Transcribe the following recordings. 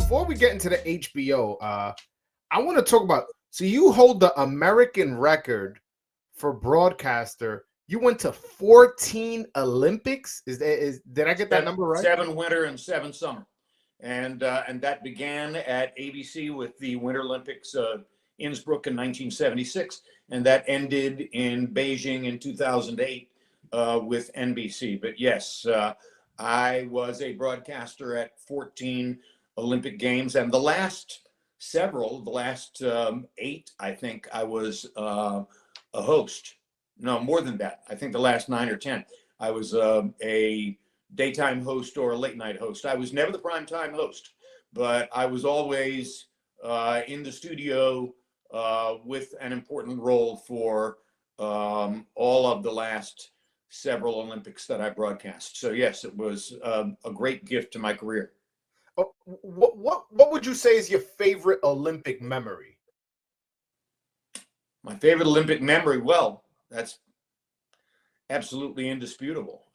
before we get into the HBO, I want to talk about. So you hold the American record for broadcaster. You went to 14 Olympics. Did I get that number right? 7 winter and 7 summer, and that began at ABC with the Winter Olympics Innsbruck in 1976, and that ended in Beijing in 2008 with NBC. But yes, I was a broadcaster at 14 Olympic Games, and the last 8, I think I was a host. No, more than that. I think the last 9 or 10, I was a daytime host or a late night host. I was never the primetime host, but I was always in the studio with an important role for all of the last several Olympics that I broadcast. So yes, it was a great gift to my career. What would you say is your favorite Olympic memory? My favorite Olympic memory, well, that's absolutely indisputable.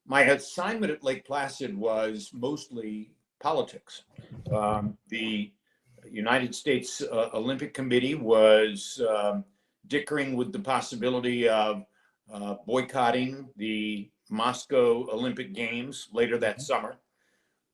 My assignment at Lake Placid was mostly politics. The United States Olympic Committee was dickering with the possibility of boycotting the Moscow Olympic Games later that summer.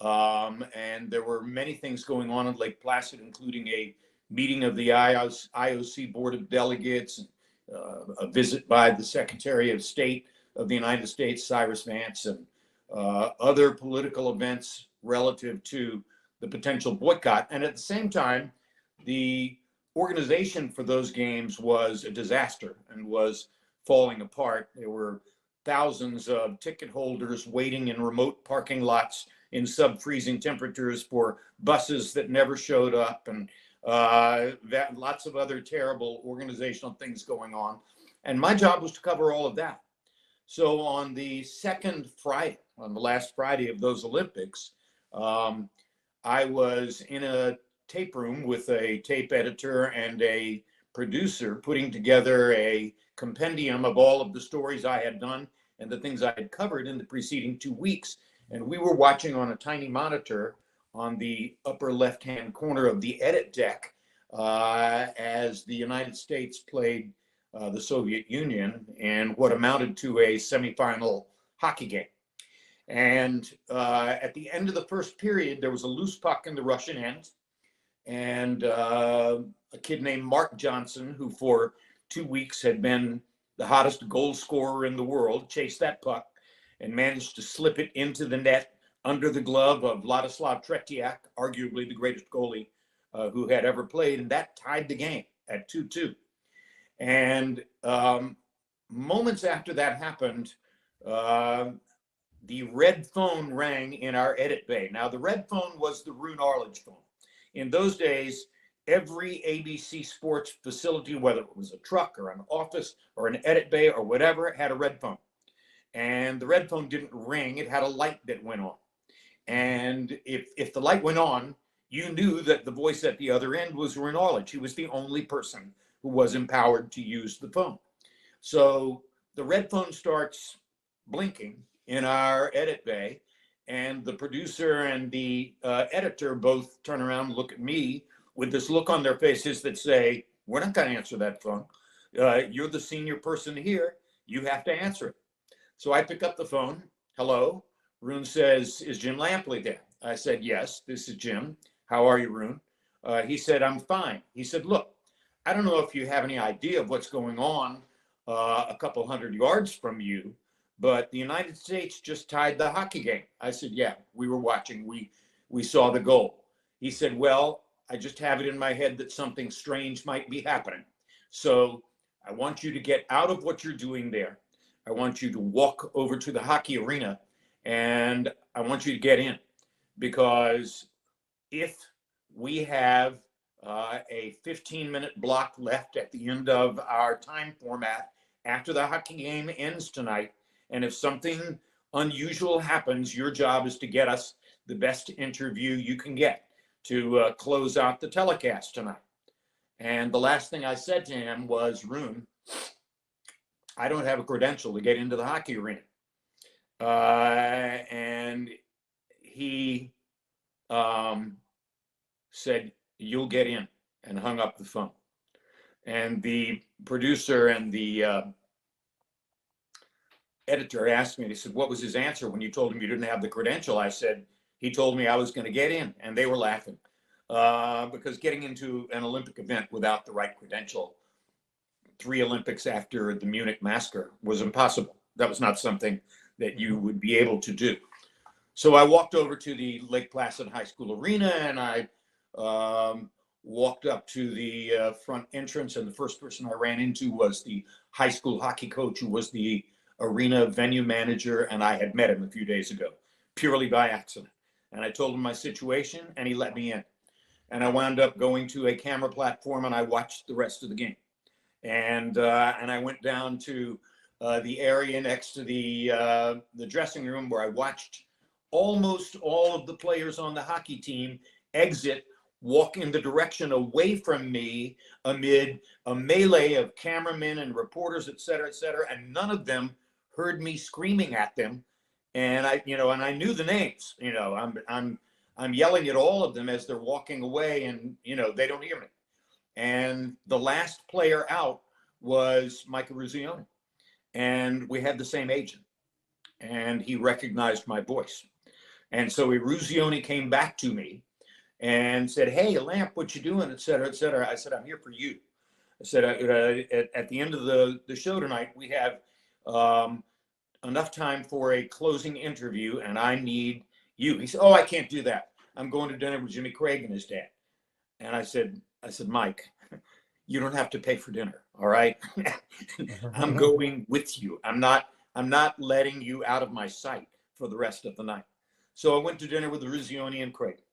And there were many things going on at Lake Placid, including a meeting of the IOC Board of Delegates, a visit by the Secretary of State of the United States, Cyrus Vance, and other political events relative to the potential boycott. And at the same time, the organization for those games was a disaster and was falling apart. There were thousands of ticket holders waiting in remote parking lots in sub-freezing temperatures for buses that never showed up, and lots of other terrible organizational things going on. And my job was to cover all of that. So on the second Friday, on the last Friday of those Olympics, I was in a tape room with a tape editor and a producer putting together a compendium of all of the stories I had done and the things I had covered in the preceding 2 weeks. And we were watching on a tiny monitor on the upper left-hand corner of the edit deck as the United States played the Soviet Union in what amounted to a semifinal hockey game. And at the end of the first period, there was a loose puck in the Russian end. And a kid named Mark Johnson, who for 2 weeks had been the hottest goal scorer in the world, chased that puck and managed to slip it into the net under the glove of Vladislav Tretiak, arguably the greatest goalie who had ever played. And that tied the game at 2-2. And moments after that happened, the red phone rang in our edit bay. Now, the red phone was the Roone Arledge phone. In those days, every ABC Sports facility, whether it was a truck or an office or an edit bay or whatever, had a red phone. And the red phone didn't ring, it had a light that went on. And if the light went on, you knew that the voice at the other end was Roone Arledge. He was the only person who was empowered to use the phone. So the red phone starts blinking in our edit bay, and the producer and the editor both turn around and look at me with this look on their faces that say, "We're not going to answer that phone. You're the senior person here. You have to answer it." So I pick up the phone. "Hello." Roone says, "Is Jim Lampley there?" I said, "Yes, this is Jim. How are you, Roone?" He said, "I'm fine." He said, "Look, I don't know if you have any idea of what's going on a couple hundred yards from you, but the United States just tied the hockey game." I said, "Yeah, we were watching. We saw the goal." He said, "Well, I just have it in my head that something strange might be happening. So I want you to get out of what you're doing there. I want you to walk over to the hockey arena, and I want you to get in, because if we have a 15-minute block left at the end of our time format after the hockey game ends tonight, and if something unusual happens, your job is to get us the best interview you can get to close out the telecast tonight." And the last thing I said to him was, "Roone, I don't have a credential to get into the hockey arena." And he said, "You'll get in," and hung up the phone. And the producer and the editor asked me, they said, "What was his answer when you told him you didn't have the credential?" I said, "He told me I was going to get in," and they were laughing because getting into an Olympic event without the right credential 3 Olympics after the Munich massacre was impossible. That was not something that you would be able to do. So I walked over to the Lake Placid High School arena, and I walked up to the front entrance, and the first person I ran into was the high school hockey coach, who was the arena venue manager, and I had met him a few days ago, purely by accident. And I told him my situation, and he let me in. And I wound up going to a camera platform, and I watched the rest of the game. And I went down to the area next to the dressing room, where I watched almost all of the players on the hockey team exit, walk in the direction away from me amid a melee of cameramen and reporters, et cetera, and none of them heard me screaming at them. And I knew the names. I'm yelling at all of them as they're walking away, and they don't hear me. And the last player out was Mike Ruzioni, and we had the same agent, and he recognized my voice. And so Ruzioni came back to me and said, "Hey, Lamp, what you doing?" et cetera, et cetera. I said, "I'm here for you." I said, at the end of the show tonight, we have enough time for a closing interview, and I need you. He said, "Oh, I can't do that. I'm going to dinner with Jimmy Craig and his dad." And I said, "Mike, you don't have to pay for dinner, all right? I'm going with you. I'm not letting you out of my sight for the rest of the night." So I went to dinner with Ruzioni and Craig.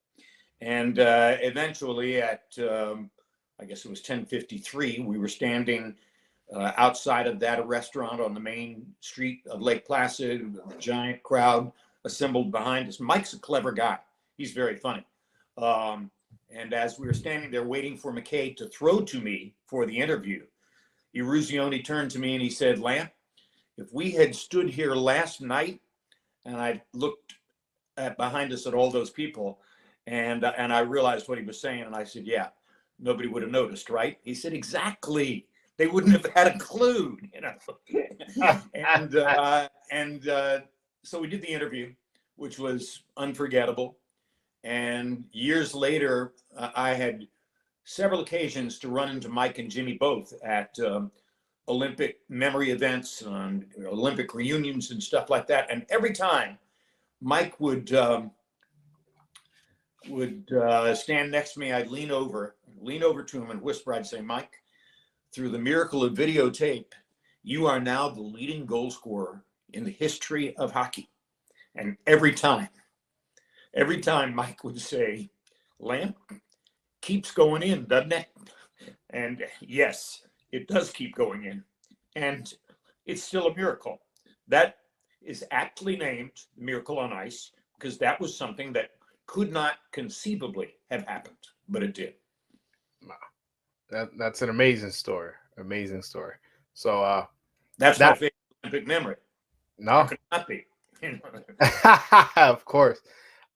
And eventually at, I guess it was 10:53, we were standing outside of that restaurant on the main street of Lake Placid, with a giant crowd assembled behind us. Mike's a clever guy. He's very funny. And as we were standing there waiting for McKay to throw to me for the interview, Ruzioni turned to me and he said, "Lamp, if we had stood here last night," and I looked behind us at all those people, and I realized what he was saying, and I said, "Yeah, nobody would have noticed, right?" He said, "Exactly. They wouldn't have had a clue." And so we did the interview, which was unforgettable. And years later, I had several occasions to run into Mike and Jimmy both at Olympic memory events, Olympic reunions and stuff like that. And every time Mike would stand next to me, I'd lean over to him and whisper. I'd say, "Mike, through the miracle of videotape, you are now the leading goal scorer in the history of hockey." And every time Mike would say, "Lamp, keeps going in, doesn't it?" And yes, it does keep going in. And it's still a miracle. That is aptly named Miracle on Ice, because that was something that could not conceivably have happened, but it did. That's an amazing story. Amazing story. So that's my favorite Olympic memory. No. How could it not be? Of course.